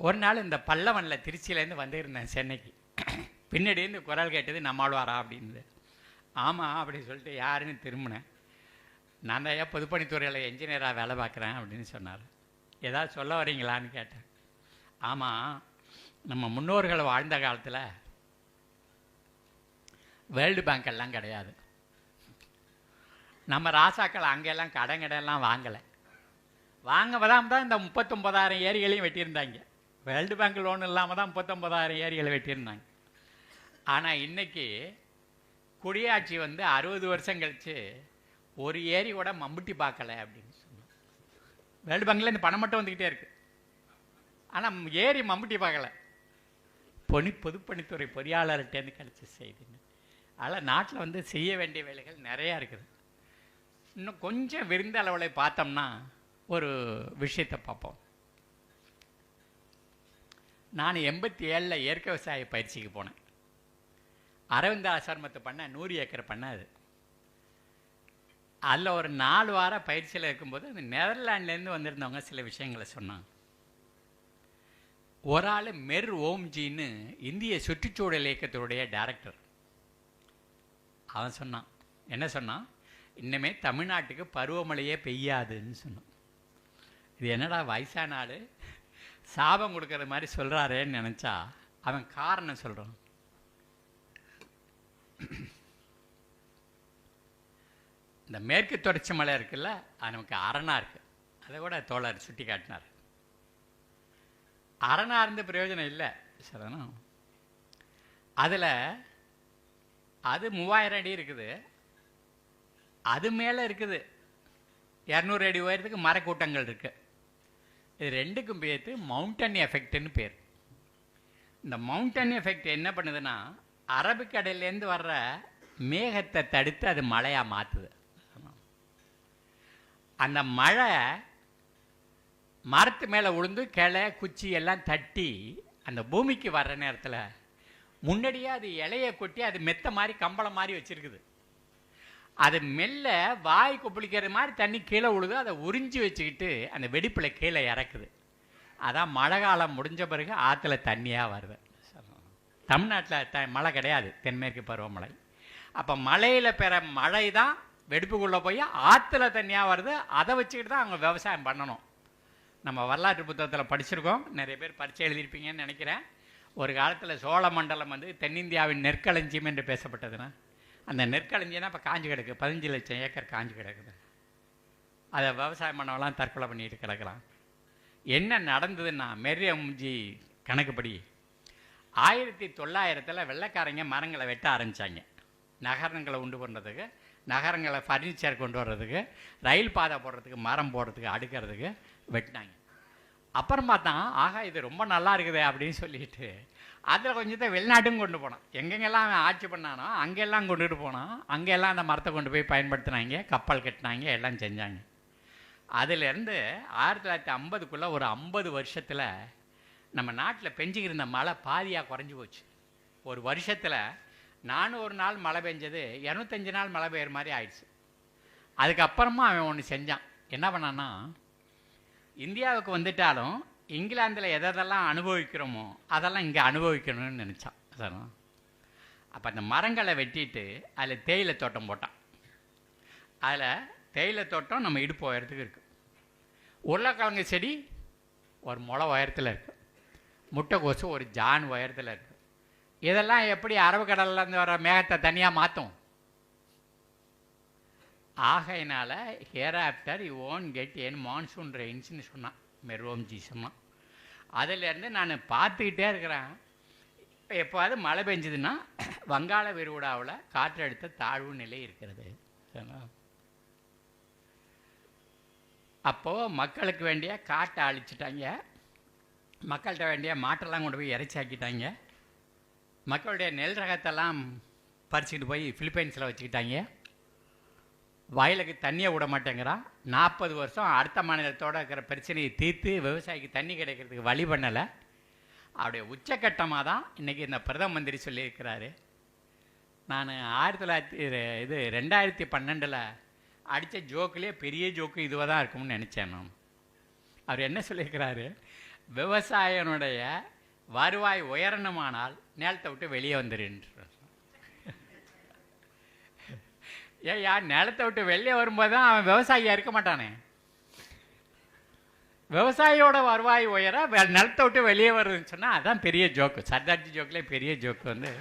ஒரு நாள் இந்த பல்லவனில் திருச்சியிலேருந்து வந்துருந்தேன் சென்னைக்கு. பின்னாடியிருந்து குரல் கேட்டது நம்மாழ்வாரா அப்படின்னு. ஆமாம் அப்படின்னு சொல்லிட்டு யாருன்னு திரும்பினேன். நான் தான் ஏன் பொதுப்பணித்துறையில் என்ஜினியராக வேலை பார்க்குறேன் அப்படின்னு சொன்னார். ஏதாவது சொல்ல வரீங்களான்னு கேட்டேன். ஆமாம், நம்ம முன்னோர்கள் வாழ்ந்த காலத்தில் வேர்ல்டு பேங்க் எல்லாம் கிடையாது. நம்ம ராசாக்கள் அங்கெல்லாம் கடையெல்லாம் வாங்கலை. வாங்கதான் தான் இந்த 39,000 ஏரிகளையும் வெட்டியிருந்தாங்க. வேர்ல்டு பேங்க் லோன் இல்லாமல் தான் 39,000 ஏரிகளை வெட்டியிருந்தாங்க. ஆனால் இன்றைக்கி குடியாட்சி 60 வருஷம் கழித்து ஒரு ஏரி கூட மம்புட்டி பார்க்கலை அப்படின்னு சொன்னோம். வேர்ல்டு பேங்க்ல இந்த பணம் மட்டும் வந்துக்கிட்டே இருக்குது, ஆனால் ஏரி மம்புட்டி பார்க்கலை. பொதுப்பணித்துறை பொறியாளர்கிட்டேருந்து கிடச்ச செய்தின்னு. அதில் நாட்டில் செய்ய வேண்டிய வேலைகள் நிறையா இருக்குது. இன்னும் கொஞ்சம் விருந்த அளவில் பார்த்தோம்னா ஒரு விஷயத்தை பார்ப்போம். நான் 87 இயற்கை விவசாய பயிற்சிக்கு போனேன். அரவிந்த ஆசிரமத்தை பண்ண 100 ஏக்கர் பண்ணாது. அதில் ஒரு 4 வார பயிற்சியில் இருக்கும்போது அந்த நெதர்லாண்ட்லேருந்து வந்திருந்தவங்க சில விஷயங்களை சொன்னாங்க. ஒரு ஆள் மெர் ஓம்ஜின்னு இந்திய சுற்றுச்சூழல் இயக்கத்தினுடைய டைரக்டர். அவன் சொன்னான், என்ன சொன்னான், இன்னமே தமிழ்நாட்டுக்கு பருவமழையே பெய்யாதுன்னு சொன்னான். இது என்னடா வயசான ஆள் சாபம் கொடுக்கற மாதிரி சொல்கிறாரேன்னு நினச்சா அவன் காரணம் சொல்கிறான். இந்த மேற்கு தொடர்ச்சி மலை இருக்குல்ல, அது நமக்கு அரணாக இருக்குது. அதை கூட தோழர் சுட்டி காட்டினார். அரணாக இருந்து பிரயோஜனம் இல்லை சரிண்ணா. அதில் அது 3000 அடி இருக்குது, அது மேலே இருக்குது 200 அடி உயரத்துக்கு மரக்கூட்டங்கள் இருக்குது. இது ரெண்டுக்கும் பேர்த்து மவுண்டன் எஃபெக்ட்னு பேர். இந்த மவுண்டன் எஃபெக்ட் என்ன பண்ணுதுன்னா, அரபிக்கடல்லேருந்து வர்ற மேகத்தை தடுத்து அது மழையாக மாற்றுது. அந்த மழை மரத்து மேலே விழுந்து கிளை குச்சி எல்லாம் தட்டி அந்த பூமிக்கு வர்ற நேரத்தில் முன்னாடியே அது இலையை கொட்டி அது மெத்த மாதிரி கம்பளம் மாதிரி வச்சுருக்குது. அது மெல்ல வாய் கொப்பளிக்கிற மாதிரி தண்ணி கீழே விழுது. அதை உறிஞ்சி வச்சுக்கிட்டு அந்த வெடிப்பில் கீழே இறக்குது. அதான் மழை காலம் முடிஞ்ச பிறகு ஆற்றுல தண்ணியாக வருது. தமிழ்நாட்டில் மழை கிடையாது, தென்மேற்கு பருவமழை. அப்போ மழையில் பெற மழை தான் வெடிப்புக்குள்ளே போய் ஆற்றுல தண்ணியாக வருது. அதை வச்சுக்கிட்டு தான் அவங்க விவசாயம் பண்ணணும். நம்ம வரலாற்று புத்தகத்தில் படிச்சிருக்கோம், நிறைய பேர் பரீட்சை எழுதியிருப்பீங்கன்னு நினைக்கிறேன். ஒரு காலத்தில் சோழ மண்டலம் தென்னிந்தியாவின் நெற்களஞ்சியம் என்று பேசப்பட்டதுன்னா, அந்த நெற்களஞ்சியம்னா இப்போ காஞ்சி கிடக்கு, 15 லட்சம் ஏக்கர் காஞ்சி கிடக்குது. அதை விவசாயம் பண்ணவெல்லாம் தற்கொலை பண்ணிட்டு கிடக்கலாம். என்ன நடந்ததுன்னா, மெர்ரியம்ஜி கணக்குப்படி 1900 வெள்ளைக்காரங்க மரங்களை வெட்ட ஆரம்பித்தாங்க. நகரங்களை உண்டு பண்ணுறதுக்கு, நகரங்களை ஃபர்னிச்சர் கொண்டு வர்றதுக்கு, ரயில் பாதை போடுறதுக்கு, மரம் போடுறதுக்கு, அடுக்கிறதுக்கு வெட்டினாங்க. அப்புறம் பார்த்தா, ஆகா இது ரொம்ப நல்லா இருக்குது அப்படின்னு சொல்லிட்டு அதில் கொஞ்சத்தை வெளிநாட்டும் கொண்டு போனான். எங்கெங்கெல்லாம் அவன் ஆட்சி பண்ணானோ அங்கெல்லாம் கொண்டுட்டு போனான். அங்கெல்லாம் அந்த மரத்தை கொண்டு போய் பயன்படுத்தினாங்க, கப்பல் கட்டினாங்க, எல்லாம் செஞ்சாங்க. அதிலேருந்து 1950க்குள்ளே ஒரு 50 வருஷத்தில் நம்ம நாட்டில் பெஞ்சிக்கிட்டு இருந்த மழை பாதியாக குறைஞ்சி போச்சு. ஒரு வருஷத்தில் 400 நாள் மழை பெஞ்சது 205 நாள் மழை பெய்கிற மாதிரி ஆயிடுச்சு. அதுக்கப்புறமா அவன் ஒன்று செஞ்சான். என்ன பண்ணான்னா, இந்தியாவுக்கு வந்துட்டாலும் இங்கிலாந்தில் எதெல்லாம் அனுபவிக்கிறோமோ அதெல்லாம் இங்கே அனுபவிக்கணும்னு நினச்சான். அதெல்லாம் அப்போ அந்த மரங்களை வெட்டிட்டு அதில் தேயிலை தோட்டம் போட்டான். அதில் தேயிலை தோட்டம் நம்ம இடுப்பு உயரத்துக்கு இருக்குது. உருளைக்கிழங்கு செடி ஒரு முளை உயரத்தில் இருக்குது. முட்டைக்கோசு ஒரு ஜான் உயரத்தில் இருக்குது. இதெல்லாம் எப்படி அரபிக்கடல்லேருந்து வர மேகத்தை தனியாக மாற்றும்? ஆகையினால hereafter you won't get an monsoon ரெயின்ஸ்னு சொன்னான், மெர்ரோம்ஜி சொன்னான். அதிலேருந்து நான் பார்த்துக்கிட்டே இருக்கிறேன். எப்போது மழை பெஞ்சதுன்னா வங்காள விரிகுடாவில் காற்றழுத்த தாழ்வு நிலை இருக்கிறது. அப்போது மக்களுக்கு வேண்டிய காட்டை அழிச்சிட்டாங்க, மக்கள்கிட்ட வேண்டிய மாட்டெல்லாம் கொண்டு போய் இறைச்சாக்கிட்டாங்க, மக்களுடைய நெல் ரகத்தெல்லாம் பறிச்சுக்கிட்டு போய் ஃபிலிப்பைன்ஸில் வச்சுக்கிட்டாங்க, வயலுக்கு தண்ணியை விட மாட்டேங்கிறான். 40 வருஷம் அடுத்த மாநிலத்தோடு இருக்கிற பிரச்சனையை தீர்த்து விவசாயிக்கு தண்ணி கிடைக்கிறதுக்கு வழி பண்ணலை. அவருடைய உச்சக்கட்டமாக தான் இன்றைக்கி இந்த பிரதம மந்திரி சொல்லியிருக்கிறாரு. நான் 2012 அடித்த ஜோக்குலேயே பெரிய ஜோக்கு இதுவாக தான் இருக்கும்னு நினச்சேன். நான் அவர் என்ன சொல்லியிருக்கிறாரு, விவசாயினுடைய வருவாய் உயரணுமானால் நிலத்தை விட்டு வெளியே வந்துருன்ற. ஏயா நிலத்தை விட்டு வெளியே வரும்போது தான் அவன் விவசாயியாக இருக்க மாட்டானே. விவசாயியோட வருவாய் உயர நிலத்தை விட்டு வெளியே வருதுன்னு சொன்னால் அதான் பெரிய ஜோக்கு. சர்தார்ஜி ஜோக்கில் பெரிய ஜோக்கு வந்து